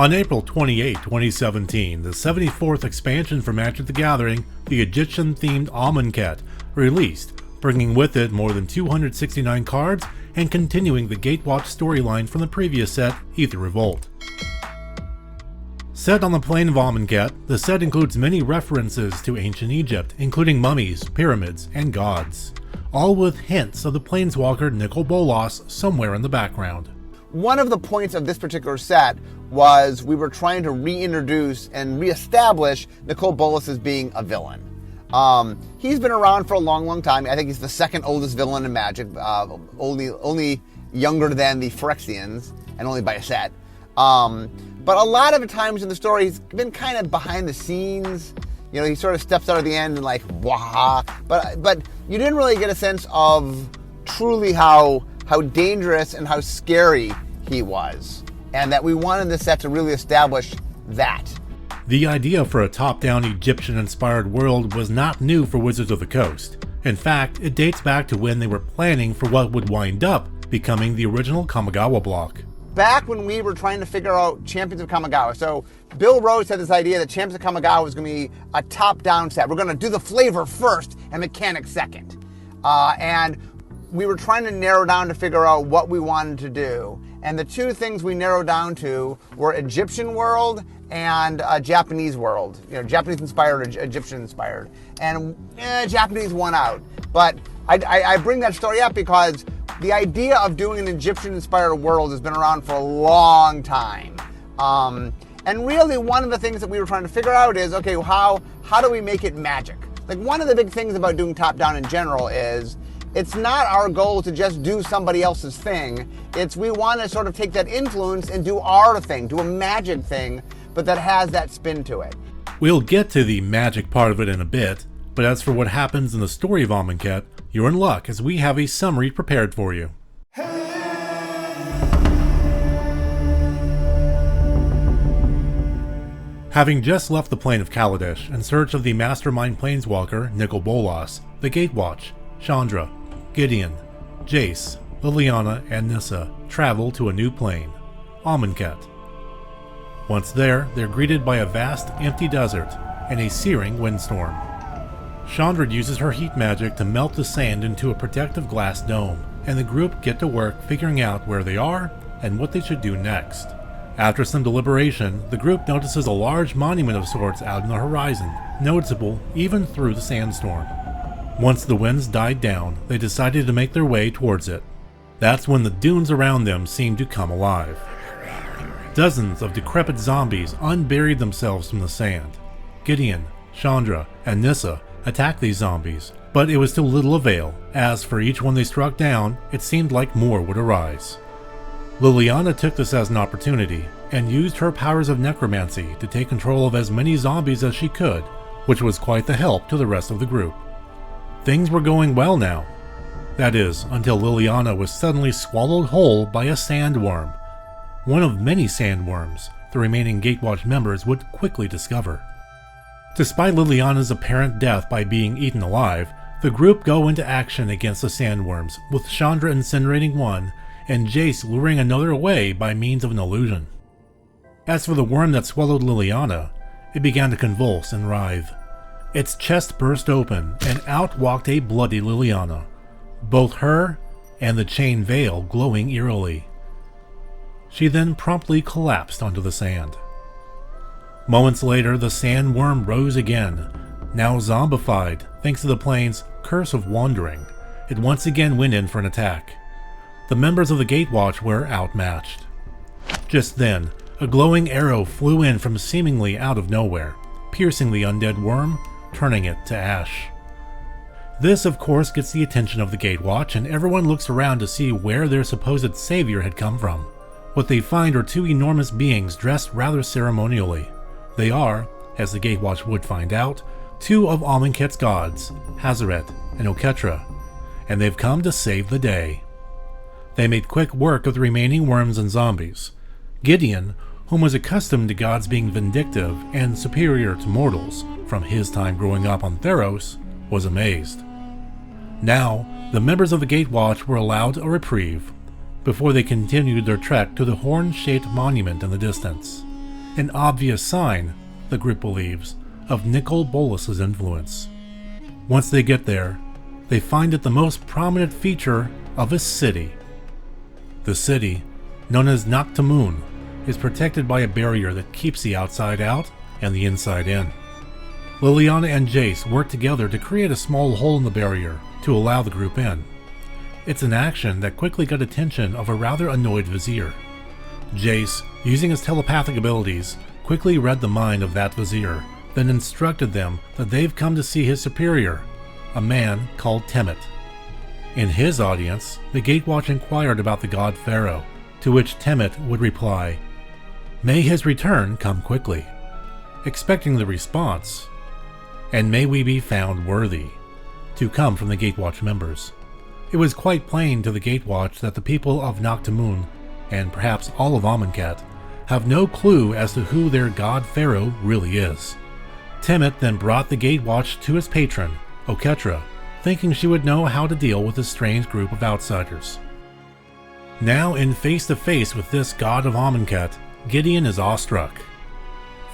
On April 28, 2017, the 74th expansion for Magic the Gathering, the Egyptian-themed Amonkhet, released, bringing with it more than 269 cards and continuing the Gatewatch storyline from the previous set, Aether Revolt. Set on the plane of Amonkhet, the set includes many references to ancient Egypt, including mummies, pyramids, and gods, all with hints of the planeswalker Nicol Bolas somewhere in the background. One of the points of this particular set was we were trying to reintroduce and reestablish Nicol Bolas as being a villain. He's been around for a long time. I think he's the second oldest villain in Magic, only younger than the Phyrexians, and only by a set. But a lot of the times in the story, he's been kind of behind the scenes. You know, he sort of steps out at the end and like, wah. But you didn't really get a sense of truly how dangerous and how scary he was. And that we wanted this set to really establish that. The idea for a top-down Egyptian-inspired world was not new for Wizards of the Coast. In fact, it dates back to when they were planning for what would wind up becoming the original Kamigawa block. Back when we were trying to figure out Champions of Kamigawa, so Bill Rhodes had this idea that Champions of Kamigawa was going to be a top-down set. We're going to do the flavor first and mechanics second. And we were trying to narrow down to figure out what we wanted to do. And the two things we narrowed down to were Egyptian world and Japanese world. You know, Japanese-inspired or Egyptian-inspired. And Japanese won out. But I bring that story up because the idea of doing an Egyptian-inspired world has been around for a long time. And really one of the things that we were trying to figure out is, okay, how do we make it magic? Like one of the big things about doing top-down in general is it's not our goal to just do somebody else's thing. It's we want to sort of take that influence and do our thing, do a magic thing, but that has that spin to it. We'll get to the magic part of it in a bit, but as for what happens in the story of Amonkhet, you're in luck as we have a summary prepared for you. Having just left the plane of Kaladesh in search of the mastermind planeswalker Nicol Bolas, the Gatewatch, Chandra, Gideon, Jace, Liliana, and Nissa travel to a new plane, Amonkhet. Once there, they're greeted by a vast, empty desert and a searing windstorm. Chandra uses her heat magic to melt the sand into a protective glass dome, and the group get to work figuring out where they are and what they should do next. After some deliberation, the group notices a large monument of sorts out in the horizon, noticeable even through the sandstorm. Once the winds died down, they decided to make their way towards it. That's when the dunes around them seemed to come alive. Dozens of decrepit zombies unburied themselves from the sand. Gideon, Chandra, and Nissa attacked these zombies, but it was to little avail, as for each one they struck down, it seemed like more would arise. Liliana took this as an opportunity, and used her powers of necromancy to take control of as many zombies as she could, which was quite the help to the rest of the group. Things were going well now. That is, until Liliana was suddenly swallowed whole by a sandworm. One of many sandworms the remaining Gatewatch members would quickly discover. Despite Liliana's apparent death by being eaten alive, the group go into action against the sandworms, with Chandra incinerating one and Jace luring another away by means of an illusion. As for the worm that swallowed Liliana, it began to convulse and writhe. Its chest burst open, and out walked a bloody Liliana, both her and the chain veil glowing eerily. She then promptly collapsed onto the sand. Moments later, the sandworm rose again. Now zombified, thanks to the plane's Curse of Wandering, it once again went in for an attack. The members of the Gatewatch were outmatched. Just then, a glowing arrow flew in from seemingly out of nowhere, piercing the undead worm, turning it to ash. This, of course, gets the attention of the Gatewatch, and everyone looks around to see where their supposed savior had come from. What they find are two enormous beings dressed rather ceremonially. They are, as the Gatewatch would find out, two of Amonkhet's gods, Hazaret and Oketra, and they've come to save the day. They made quick work of the remaining worms and zombies. Gideon, whom was accustomed to gods being vindictive and superior to mortals from his time growing up on Theros, was amazed. Now, the members of the Gatewatch were allowed a reprieve, before they continued their trek to the horn-shaped monument in the distance. an obvious sign, the group believes, of Nicol Bolas's influence. Once they get there, they find it the most prominent feature of a city. The city, known as Noctamun, is protected by a barrier that keeps the outside out and the inside in. Liliana and Jace work together to create a small hole in the barrier to allow the group in. It's an action that quickly got attention of a rather annoyed Vizier. Jace, using his telepathic abilities, quickly read the mind of that Vizier, then instructed them that they've come to see his superior, a man called Temmet. In his audience, the Gatewatch inquired about the god Pharaoh, to which Temmet would reply, "May his return come quickly," expecting the response, "And may we be found worthy," to come from the Gatewatch members. It was quite plain to the Gatewatch that the people of Noctamun, and perhaps all of Amonkhet, have no clue as to who their god Pharaoh really is. Temmet then brought the Gatewatch to his patron, Oketra, thinking she would know how to deal with this strange group of outsiders. Now in face-to-face with this god of Amonkhet, Gideon is awestruck.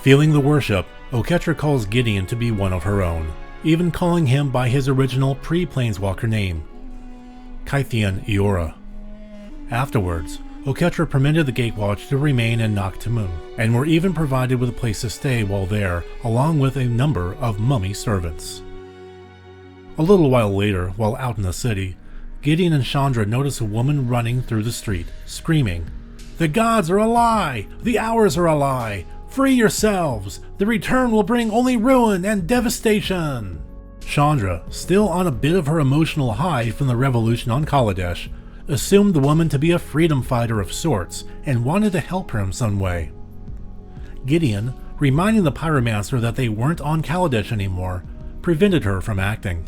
Feeling the worship, Oketra calls Gideon to be one of her own, even calling him by his original pre-Planeswalker name, Kythian Eora. Afterwards, Oketra permitted the Gatewatch to remain in Noctamun, and were even provided with a place to stay while there, along with a number of mummy servants. A little while later, while out in the city, Gideon and Chandra notice a woman running through the street, screaming, "The gods are a lie! The hours are a lie! Free yourselves! The return will bring only ruin and devastation!" Chandra, still on a bit of her emotional high from the revolution on Kaladesh, assumed the woman to be a freedom fighter of sorts and wanted to help her in some way. Gideon, reminding the pyromancer that they weren't on Kaladesh anymore, prevented her from acting.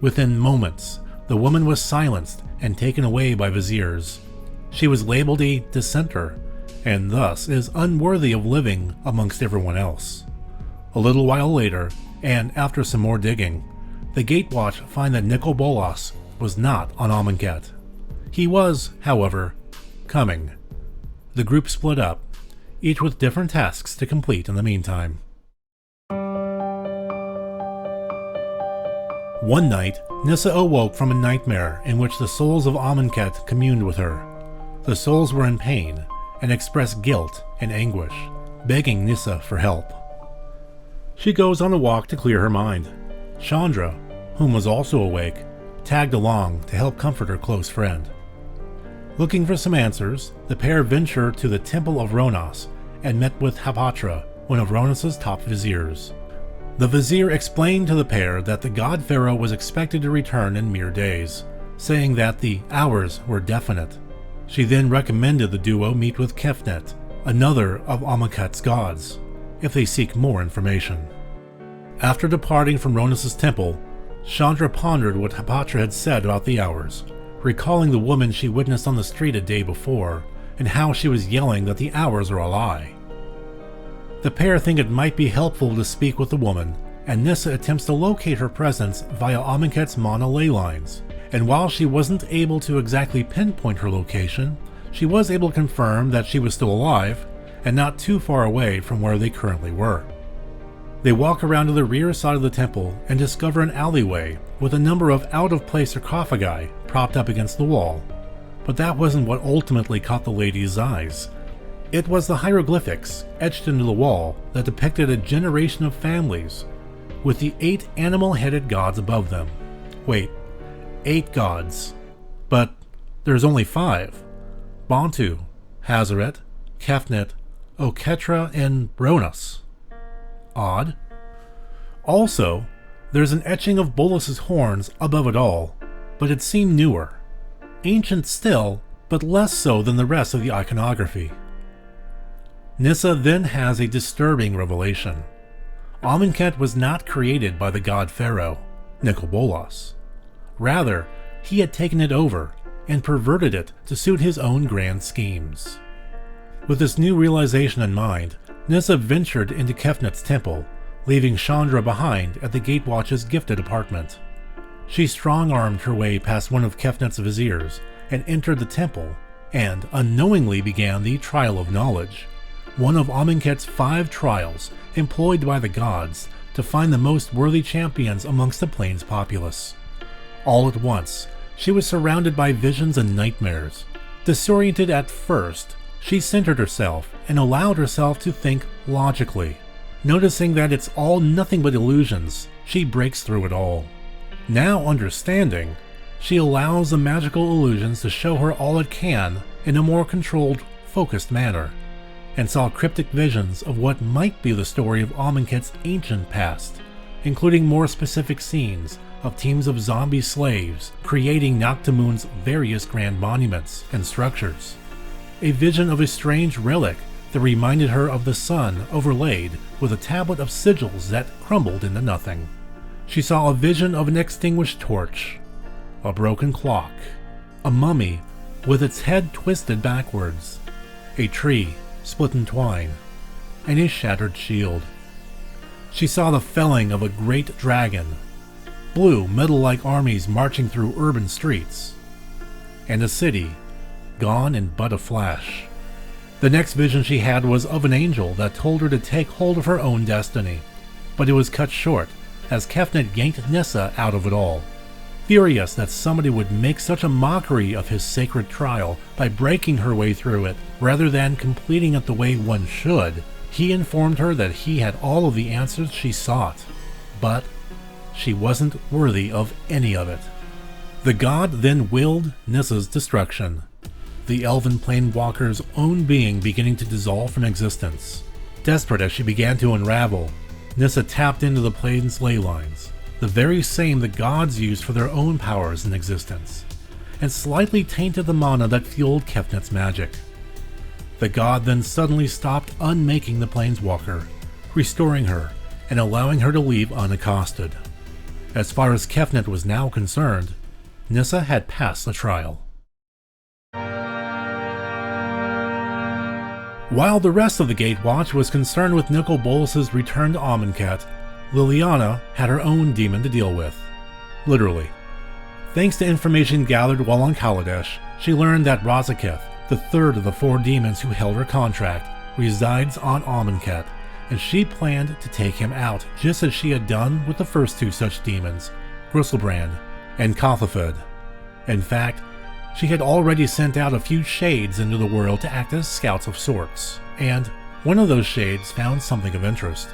Within moments, the woman was silenced and taken away by Viziers. She was labeled a dissenter, and thus is unworthy of living amongst everyone else. A little while later, and after some more digging, the Gatewatch find that Nicol Bolas was not on Amonkhet. He was, however, coming. The group split up, each with different tasks to complete in the meantime. One night, Nissa awoke from a nightmare in which the souls of Amonkhet communed with her. The souls were in pain and expressed guilt and anguish, begging Nissa for help. She goes on a walk to clear her mind. Chandra, whom was also awake, tagged along to help comfort her close friend. Looking for some answers, the pair venture to the Temple of Ronas and met with Hapatra, one of Ronas's top Viziers. The Vizier explained to the pair that the god Pharaoh was expected to return in mere days, saying that the hours were definite. She then recommended the duo meet with Kefnet, another of Amonkhet's gods, if they seek more information. After departing from Ronas's temple, Chandra pondered what Hapatra had said about the hours, recalling the woman she witnessed on the street a day before, and how she was yelling that the hours are a lie. The pair think it might be helpful to speak with the woman, and Nissa attempts to locate her presence via Amonkhet's mana ley lines, and while she wasn't able to exactly pinpoint her location, she was able to confirm that she was still alive, and not too far away from where they currently were. They walk around to the rear side of the temple and discover an alleyway with a number of out-of-place sarcophagi propped up against the wall. But that wasn't what ultimately caught the lady's eyes. It was the hieroglyphics etched into the wall that depicted a generation of families, with the 8 animal-headed gods above them. Wait, 8 gods. But there's only 5. Bantu, Hazaret, Kefnet, Oketra, and Ronas. Odd. Also, there's an etching of Bolas's horns above it all, but it seemed newer. Ancient still, but less so than the rest of the iconography. Nissa then has a disturbing revelation. Amonkhet was not created by the god Pharaoh, Nicol Bolas. Rather, he had taken it over and perverted it to suit his own grand schemes. With this new realization in mind, Nissa ventured into Kefnet's temple, leaving Chandra behind at the Gatewatch's gifted apartment. She strong-armed her way past one of Kefnet's Viziers and entered the temple, and unknowingly began the Trial of Knowledge, one of Amonkhet's 5 trials employed by the gods to find the most worthy champions amongst the plains populace. All at once, she was surrounded by visions and nightmares. Disoriented at first, she centered herself and allowed herself to think logically. Noticing that it's all nothing but illusions, she breaks through it all. Now understanding, she allows the magical illusions to show her all it can in a more controlled, focused manner, and saw cryptic visions of what might be the story of Amonkhet's ancient past, including more specific scenes of teams of zombie slaves creating Naktamun's various grand monuments and structures. A vision of a strange relic that reminded her of the sun overlaid with a tablet of sigils that crumbled into nothing. She saw a vision of an extinguished torch, a broken clock, a mummy with its head twisted backwards, a tree split in twine, and a shattered shield. She saw the felling of a great dragon, blue metal-like armies marching through urban streets, and a city gone in but a flash. The next vision she had was of an angel that told her to take hold of her own destiny, but it was cut short as Kefnet yanked Nissa out of it all. Furious that somebody would make such a mockery of his sacred trial by breaking her way through it rather than completing it the way one should, he informed her that he had all of the answers she sought, but she wasn't worthy of any of it. The god then willed Nissa's destruction, the elven planewalker's own being beginning to dissolve from existence. Desperate as she began to unravel, Nissa tapped into the plains ley lines, the very same the gods used for their own powers in existence, and slightly tainted the mana that fueled Kefnet's magic. The god then suddenly stopped unmaking the planeswalker, restoring her and allowing her to leave unaccosted. As far as Kefnet was now concerned, Nissa had passed the trial. While the rest of the Gatewatch was concerned with Nicol Bolas's return to Amonkhet, Liliana had her own demon to deal with. Literally. Thanks to information gathered while on Kaladesh, she learned that Razaketh, the third of the 4 demons who held her contract, resides on Amonkhet, and she planned to take him out just as she had done with the first 2 such demons, Gristlebrand and Kothafed. In fact, she had already sent out a few shades into the world to act as scouts of sorts, and one of those shades found something of interest.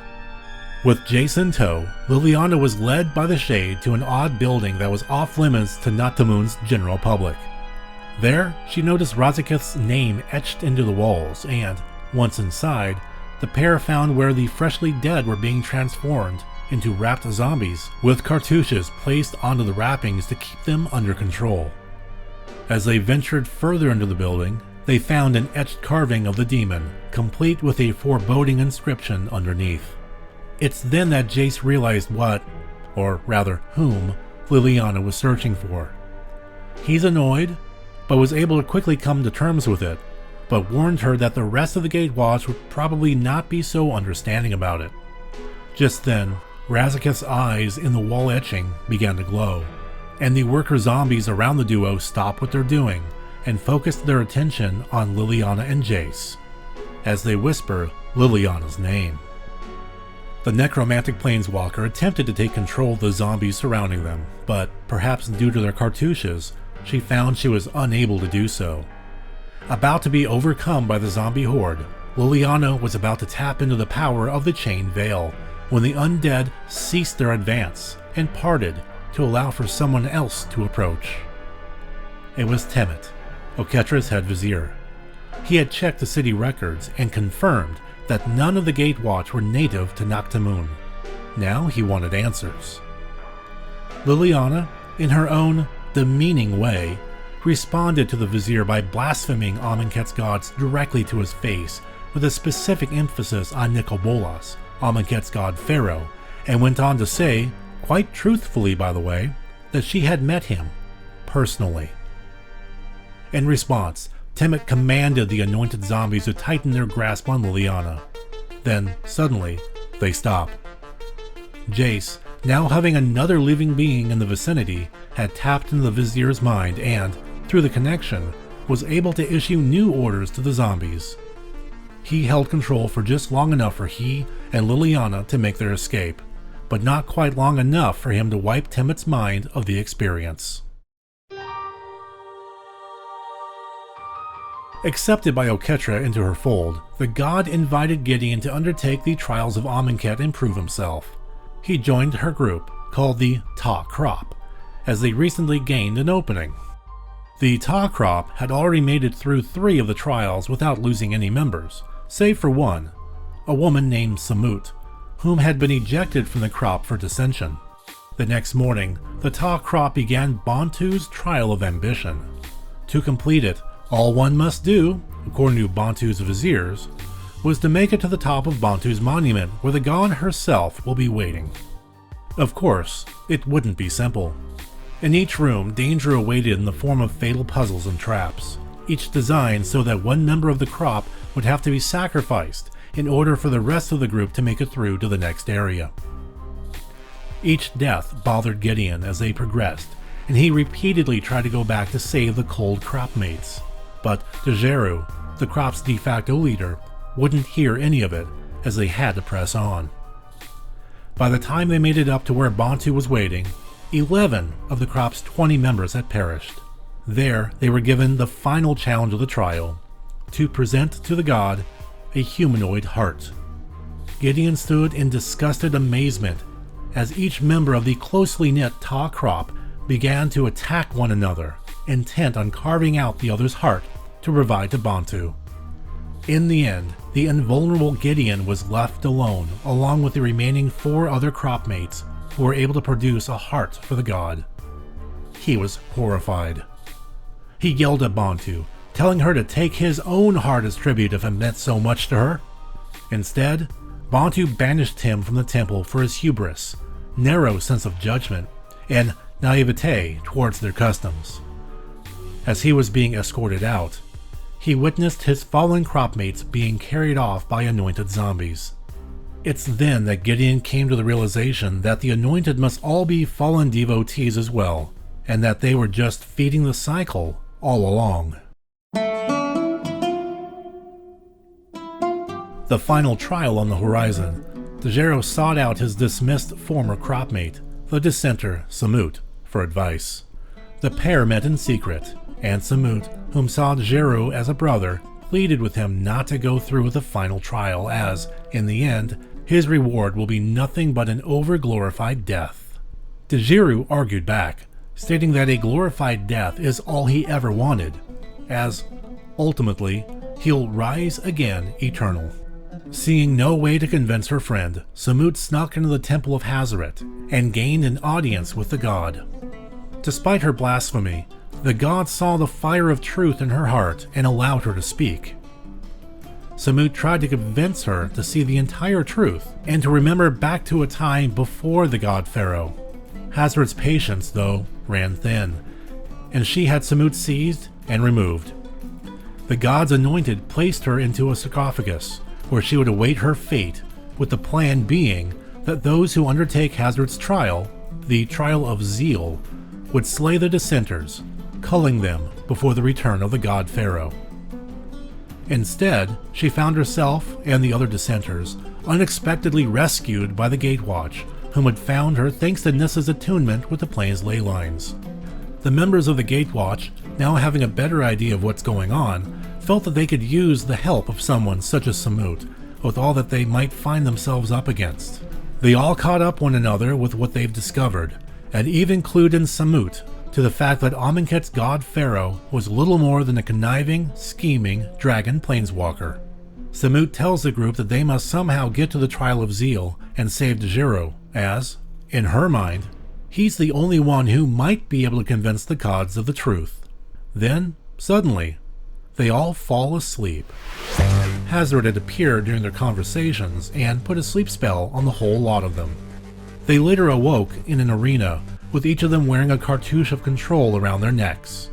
With Jace in tow, Liliana was led by the shade to an odd building that was off-limits to Naktamun's general public. There, she noticed Razaketh's name etched into the walls, and, once inside, the pair found where the freshly dead were being transformed into wrapped zombies, with cartouches placed onto the wrappings to keep them under control. As they ventured further into the building, they found an etched carving of the demon, complete with a foreboding inscription underneath. It's then that Jace realized what, or rather whom, Liliana was searching for. He's annoyed, but was able to quickly come to terms with it, but warned her that the rest of the Gatewatch would probably not be so understanding about it. Just then, Razaketh's eyes in the wall etching began to glow, and the worker zombies around the duo stopped what they're doing and focused their attention on Liliana and Jace, as they whisper Liliana's name. The necromantic planeswalker attempted to take control of the zombies surrounding them, but perhaps due to their cartouches, she found she was unable to do so. About to be overcome by the zombie horde, Liliana was about to tap into the power of the chain veil when the undead ceased their advance and parted to allow for someone else to approach. It was Temet, Oketra's head vizier. He had checked the city records and confirmed that none of the Gatewatch were native to Naktamun. Now he wanted answers. Liliana, in her own demeaning way, responded to the vizier by blaspheming Amonkhet's gods directly to his face, with a specific emphasis on Nicol Bolas, Amonkhet's god Pharaoh, and went on to say, quite truthfully by the way, that she had met him, personally. In response, Temet commanded the anointed zombies to tighten their grasp on Liliana. Then, suddenly, they stop. Jace, now having another living being in the vicinity, had tapped into the vizier's mind and, through the connection, was able to issue new orders to the zombies. he held control for just long enough for he and Liliana to make their escape, but not quite long enough for him to wipe Timot's mind of the experience. Accepted by Oketra into her fold, the god invited Gideon to undertake the trials of Amonkhet and prove himself. He joined her group, called the Ta Crop, as they recently gained an opening. The Ta Crop had already made it through 3 of the trials without losing any members, save for one, a woman named Samut, whom had been ejected from the crop for dissension. The next morning, the Ta Crop began Bantu's trial of ambition. To complete it, all one must do, according to Bantu's viziers, was to make it to the top of Bantu's monument where the god herself will be waiting. Of course, it wouldn't be simple. In each room, danger awaited in the form of fatal puzzles and traps, each designed so that one member of the crop would have to be sacrificed in order for the rest of the group to make it through to the next area. Each death bothered Gideon as they progressed, and he repeatedly tried to go back to save the cold crop mates. But Dejeru, the crop's de facto leader, wouldn't hear any of it, as they had to press on. By the time they made it up to where Bantu was waiting, 11 of the crop's 20 members had perished. There, they were given the final challenge of the trial, to present to the god a humanoid heart. Gideon stood in disgusted amazement as each member of the closely knit Ta crop began to attack one another, intent on carving out the other's heart to provide to Bantu. In the end, the invulnerable Gideon was left alone, along with the remaining 4 other crop mates who were able to produce a heart for the god. He was horrified. He yelled at Bantu, telling her to take his own heart as tribute if it meant so much to her. Instead, Bantu banished him from the temple for his hubris, narrow sense of judgment, and naivete towards their customs. As he was being escorted out, he witnessed his fallen cropmates being carried off by anointed zombies. It's then that Gideon came to the realization that the anointed must all be fallen devotees as well, and that they were just feeding the cycle all along. The final trial on the horizon, Dejeru sought out his dismissed former cropmate, the dissenter Samut, for advice. The pair met in secret, and Samut, whom saw Dejeru as a brother, pleaded with him not to go through with the final trial as, in the end, his reward will be nothing but an over-glorified death. Dejeru argued back, stating that a glorified death is all he ever wanted, as, ultimately, he'll rise again eternal. Seeing no way to convince her friend, Samut snuck into the Temple of Hazaret and gained an audience with the god. Despite her blasphemy, the god saw the fire of truth in her heart and allowed her to speak. Samut tried to convince her to see the entire truth and to remember back to a time before the god Pharaoh. Hazaret's patience, though, ran thin, and she had Samut seized and removed. The god's anointed placed her into a sarcophagus, where she would await her fate, with the plan being that those who undertake Hazaret's trial, the trial of zeal, would slay the dissenters, culling them before the return of the god Pharaoh. Instead, she found herself and the other dissenters unexpectedly rescued by the Gatewatch, whom had found her thanks to Nissa's attunement with the plane's ley lines. The members of the Gatewatch, now having a better idea of what's going on, felt that they could use the help of someone such as Samut, with all that they might find themselves up against. They all caught up one another with what they've discovered, and even clued in Samut to the fact that Amonkhet's god Pharaoh was little more than a conniving, scheming dragon planeswalker. Samut tells the group that they must somehow get to the Trial of Zeal and save Dejeru, as, in her mind, he's the only one who might be able to convince the gods of the truth. Then, suddenly, they all fall asleep. Hazaret had appeared during their conversations and put a sleep spell on the whole lot of them. They later awoke in an arena, with each of them wearing a cartouche of control around their necks.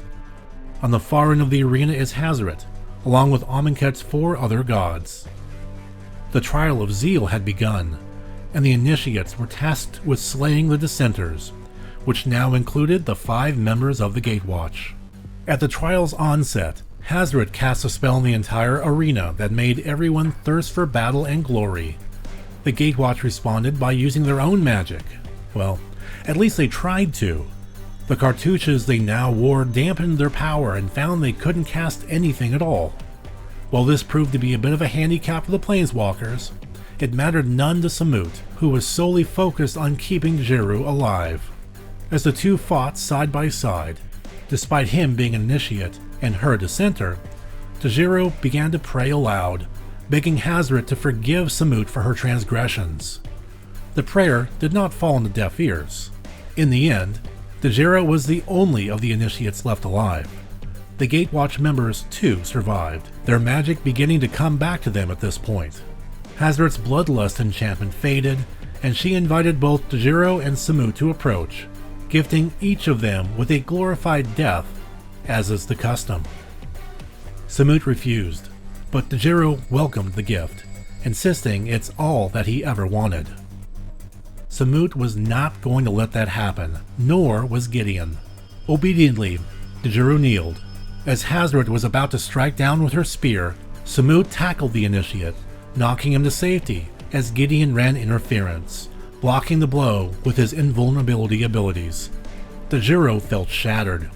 On the far end of the arena is Hazaret, along with Amonkhet's 4 other gods. The Trial of Zeal had begun, and the initiates were tasked with slaying the dissenters, which now included the 5 members of the Gatewatch. At the trial's onset, Hazret cast a spell in the entire arena that made everyone thirst for battle and glory. The Gatewatch responded by using their own magic. Well, at least they tried to. The cartouches they now wore dampened their power and found they couldn't cast anything at all. While this proved to be a bit of a handicap for the Planeswalkers, it mattered none to Samut, who was solely focused on keeping Jiru alive. As the two fought side by side, despite him being an initiate and her dissenter, Jiru began to pray aloud, begging Hazret to forgive Samut for her transgressions. The prayer did not fall into deaf ears. In the end, Jiru was the only of the initiates left alive. The Gatewatch members too survived, their magic beginning to come back to them at this point. Hazret's bloodlust enchantment faded, and she invited both Jiru and Samut to approach, gifting each of them with a glorified death, as is the custom. Samut refused, but Jiru welcomed the gift, insisting it's all that he ever wanted. Samut was not going to let that happen, nor was Gideon. Obediently, Jiru kneeled. As Hazret was about to strike down with her spear, Samut tackled the initiate, knocking him to safety as Gideon ran interference, blocking the blow with his invulnerability abilities. Jiru felt shattered,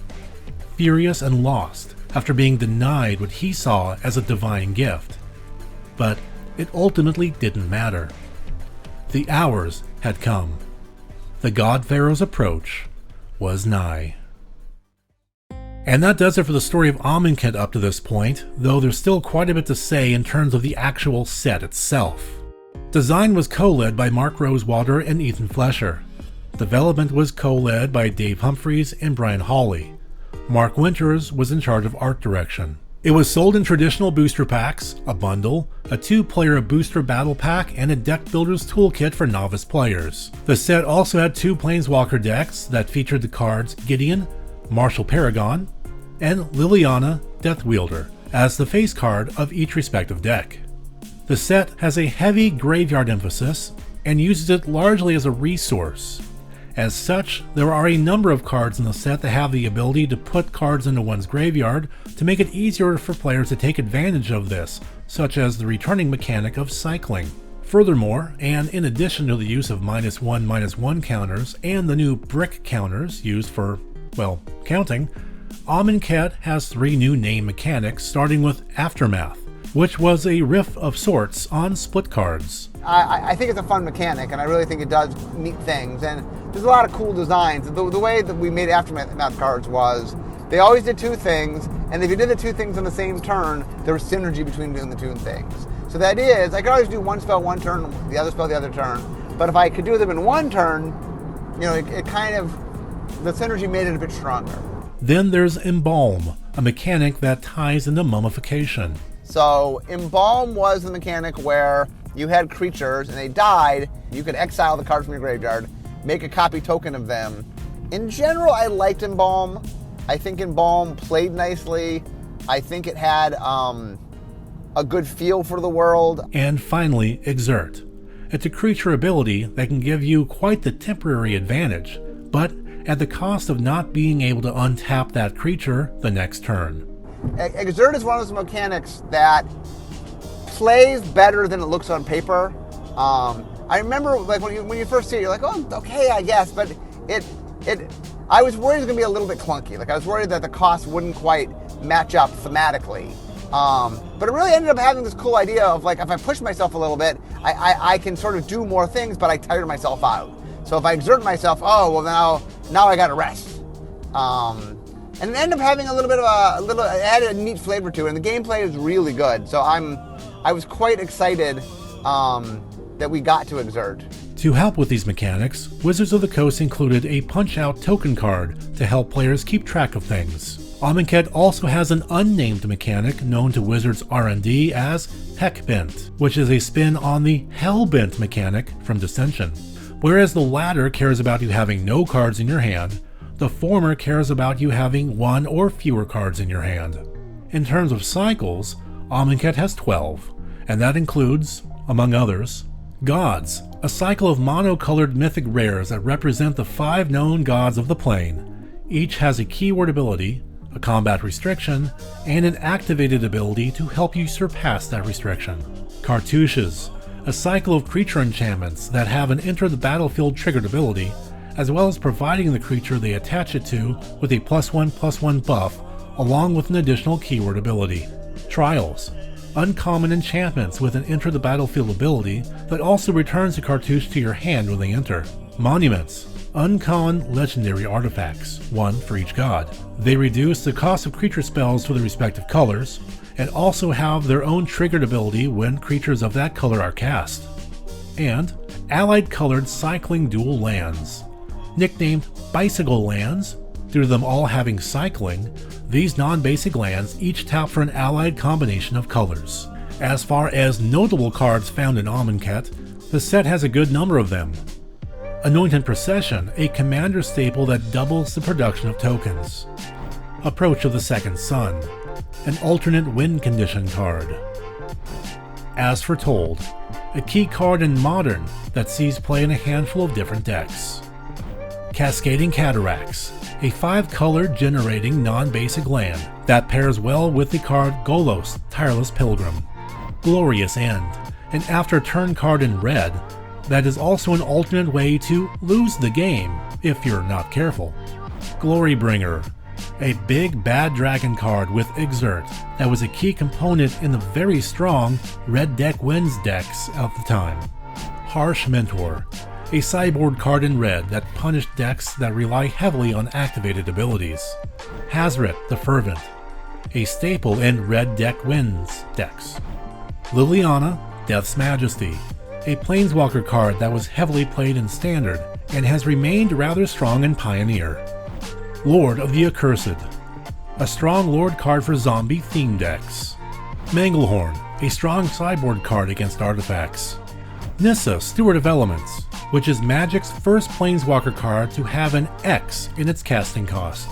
furious and lost after being denied what he saw as a divine gift. But it ultimately didn't matter. The hours had come. The God Pharaoh's approach was nigh. And that does it for the story of Amonkhet up to this point, though there's still quite a bit to say in terms of the actual set itself. Design was co-led by Mark Rosewater and Ethan Flesher. Development was co-led by Dave Humphries and Brian Hawley. Mark Winters was in charge of art direction. It was sold in traditional booster packs, a bundle, a 2-player booster battle pack, and a deck builder's toolkit for novice players. The set also had 2 Planeswalker decks that featured the cards Gideon, Martial Paragon, and Liliana, Deathwielder, as the face card of each respective deck. The set has a heavy graveyard emphasis and uses it largely as a resource. As such, there are a number of cards in the set that have the ability to put cards into one's graveyard to make it easier for players to take advantage of this, such as the returning mechanic of cycling. Furthermore, and in addition to the use of -1/-1 counters and the new brick counters used for, well, counting, Amonkhet has 3 new name mechanics, starting with Aftermath, which was a riff of sorts on split cards. I think it's a fun mechanic, and I really think it does neat things, and there's a lot of cool designs. The way that we made Aftermath cards was, they always did 2 things, and if you did the 2 things on the same turn, there was synergy between doing the 2 things. So the idea is, I could always do one spell one turn, the other spell the other turn, but if I could do them in one turn, you know, it kind of, the synergy made it a bit stronger. Then there's Embalm, a mechanic that ties into mummification. So Embalm was the mechanic where you had creatures and they died, you could exile the cards from your graveyard, make a copy token of them. In general, I liked Embalm. I think Embalm played nicely. I think it had a good feel for the world. And finally, Exert. It's a creature ability that can give you quite the temporary advantage, but at the cost of not being able to untap that creature the next turn. Exert is one of those mechanics that plays better than it looks on paper. I remember, like, when you first see it, you're like, oh, okay, I guess, but I was worried it was going to be a little bit clunky. Like, I was worried that the cost wouldn't quite match up thematically. But it really ended up having this cool idea of, like, if I push myself a little bit, I can sort of do more things, but I tire myself out. So if I exert myself, oh, well, now I got to rest. And it ended up having a little bit of it added a neat flavor to it, and the gameplay is really good. So I was quite excited that we got to Exert. To help with these mechanics, Wizards of the Coast included a punch-out token card to help players keep track of things. Amonkhet also has an unnamed mechanic known to Wizards R&D as Heckbent, which is a spin on the Hellbent mechanic from Dissension. Whereas the latter cares about you having no cards in your hand, the former cares about you having 1 or fewer cards in your hand. In terms of cycles, Amonkhet has 12, and that includes, among others, Gods, a cycle of mono-colored mythic rares that represent the 5 known gods of the plane. Each has a keyword ability, a combat restriction, and an activated ability to help you surpass that restriction. Cartouches, a cycle of creature enchantments that have an enter the battlefield triggered ability, as well as providing the creature they attach it to with a +1/+1 buff, along with an additional keyword ability. Trials, uncommon enchantments with an enter the battlefield ability that also returns a cartouche to your hand when they enter. Monuments, uncommon legendary artifacts, one for each god. They reduce the cost of creature spells for the respective colors, and also have their own triggered ability when creatures of that color are cast. And allied colored cycling dual lands. Nicknamed bicycle lands, due to them all having cycling, these non-basic lands each tap for an allied combination of colors. As far as notable cards found in Amonkhet, the set has a good number of them. Anointed Procession, a commander staple that doubles the production of tokens. Approach of the Second Sun, an alternate win condition card. As Foretold, a key card in Modern that sees play in a handful of different decks. Cascading Cataracts, a 5-color generating non-basic land that pairs well with the card Golos, Tireless Pilgrim. Glorious End, an after-turn card in red that is also an alternate way to lose the game if you're not careful. Glorybringer, a big bad dragon card with Exert that was a key component in the very strong Red Deck Wins decks of the time. Harsh Mentor, a sideboard card in red that punished decks that rely heavily on activated abilities. Hazret the Fervent, a staple in Red Deck Wins decks. Liliana, Death's Majesty, a planeswalker card that was heavily played in Standard and has remained rather strong in Pioneer. Lord of the Accursed, a strong Lord card for zombie theme decks. Manglehorn, a strong sideboard card against artifacts. Nissa, Steward of Elements, which is Magic's first planeswalker card to have an X in its casting cost.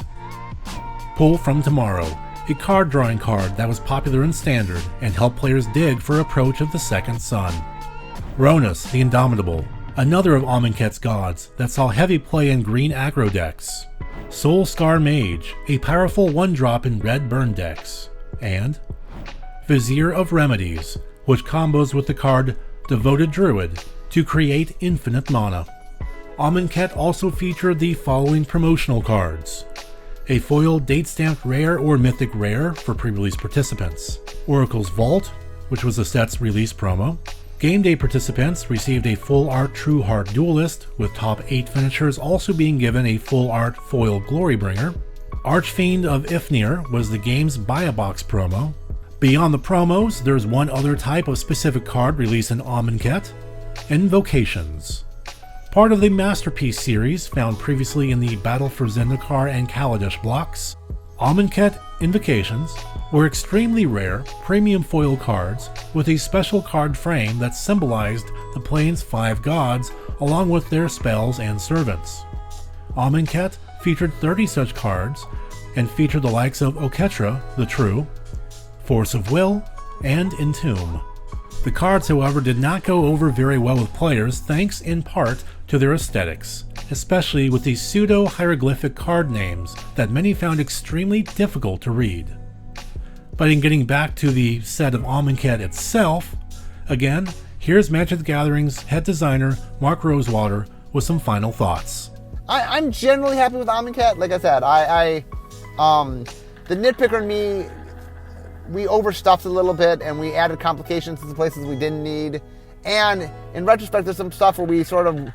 Pull from Tomorrow, a card drawing card that was popular in Standard and helped players dig for Approach of the Second Sun. Ronus, the Indomitable, another of Amonkhet's gods that saw heavy play in green aggro decks. Soul Scar Mage, a powerful 1-drop in red burn decks. And Vizier of Remedies, which combos with the card Devoted Druid to create infinite mana. Amonkhet also featured the following promotional cards. A foil date-stamped rare or mythic rare for pre-release participants. Oracle's Vault, which was the set's release promo. Game Day participants received a full art True Heart Duelist, with top 8 finishers also being given a full art foil Glorybringer. Archfiend of Ifnir was the game's Buy a Box promo. Beyond the promos, there's one other type of specific card released in Amonkhet, Invocations. Part of the Masterpiece series found previously in the Battle for Zendikar and Kaladesh blocks, Amonkhet Invocations were extremely rare, premium foil cards with a special card frame that symbolized the plane's 5 gods along with their spells and servants. Amonkhet featured 30 such cards and featured the likes of Oketra, the True, Force of Will, and Entomb. The cards, however, did not go over very well with players thanks in part to their aesthetics, especially with the pseudo-hieroglyphic card names that many found extremely difficult to read. But in getting back to the set of Amonkhet itself, again, here's Magic the Gathering's head designer Mark Rosewater with some final thoughts. I'm generally happy with Amonkhet. Like I said, the nitpicker in me, we overstuffed a little bit and we added complications to the places we didn't need. And in retrospect, there's some stuff where we sort of,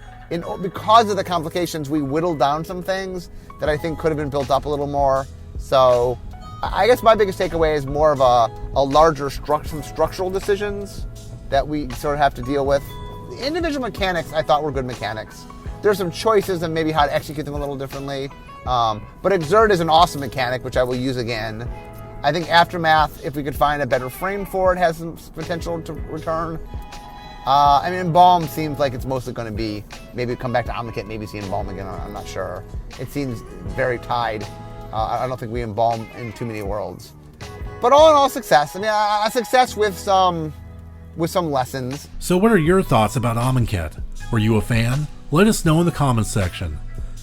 because of the complications, we whittled down some things that I think could have been built up a little more. So I guess my biggest takeaway is more of a larger some structural decisions that we sort of have to deal with. The individual mechanics I thought were good mechanics. There's some choices and maybe how to execute them a little differently. But Exert is an awesome mechanic, which I will use again. I think Aftermath, if we could find a better frame for it, has some potential to return. Embalm seems like it's mostly going to be, maybe come back to Amonkhet, maybe see Embalm again, I'm not sure. It seems very tied. I don't think we embalm in too many worlds. But all in all, success. A success with some So what are your thoughts about Amonkhet? Were you a fan? Let us know in the comments section.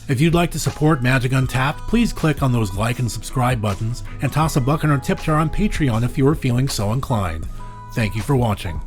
If you'd like to support Magic Untapped, please click on those like and subscribe buttons, and toss a buck in our tip jar on Patreon if you are feeling so inclined. Thank you for watching.